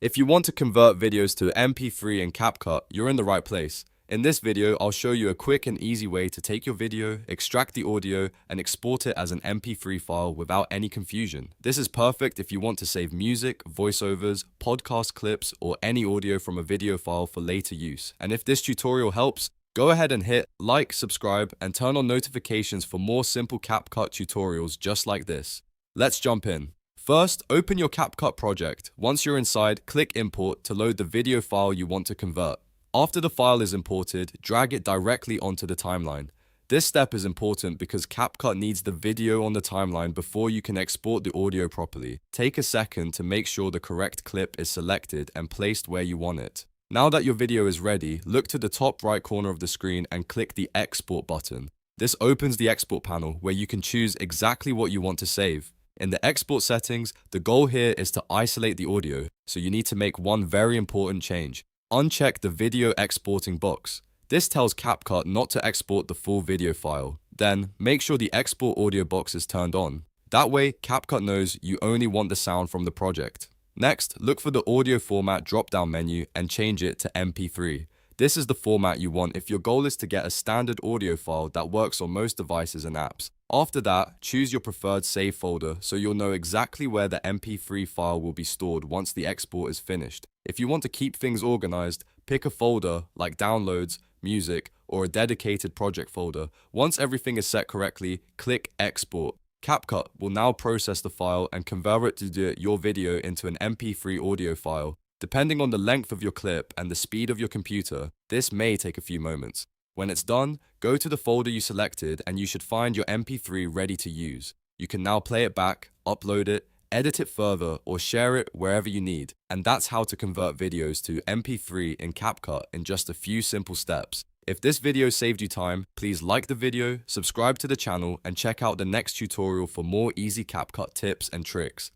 If you want to convert videos to MP3 in CapCut, you're in the right place. In this video, I'll show you a quick and easy way to take your video, extract the audio, and export it as an MP3 file without any confusion. This is perfect if you want to save music, voiceovers, podcast clips, or any audio from a video file for later use. And if this tutorial helps, go ahead and hit like, subscribe, and turn on notifications for more simple CapCut tutorials just like this. Let's jump in. First, open your CapCut project. Once you're inside, click Import to load the video file you want to convert. After the file is imported, drag it directly onto the timeline. This step is important because CapCut needs the video on the timeline before you can export the audio properly. Take a second to make sure the correct clip is selected and placed where you want it. Now that your video is ready, look to the top right corner of the screen and click the Export button. This opens the export panel where you can choose exactly what you want to save. In the export settings, the goal here is to isolate the audio, so you need to make one very important change. Uncheck the video exporting box. This tells CapCut not to export the full video file. Then, make sure the export audio box is turned on. That way, CapCut knows you only want the sound from the project. Next, look for the audio format drop-down menu and change it to MP3. This is the format you want if your goal is to get a standard audio file that works on most devices and apps. After that, choose your preferred save folder so you'll know exactly where the MP3 file will be stored once the export is finished. If you want to keep things organized, pick a folder like Downloads, Music, or a dedicated project folder. Once everything is set correctly, click Export. CapCut will now process the file and convert it to your video into an MP3 audio file. Depending on the length of your clip and the speed of your computer, this may take a few moments. When it's done, go to the folder you selected and you should find your MP3 ready to use. You can now play it back, upload it, edit it further, or share it wherever you need. And that's how to convert videos to MP3 in CapCut in just a few simple steps. If this video saved you time, please like the video, subscribe to the channel, and check out the next tutorial for more easy CapCut tips and tricks.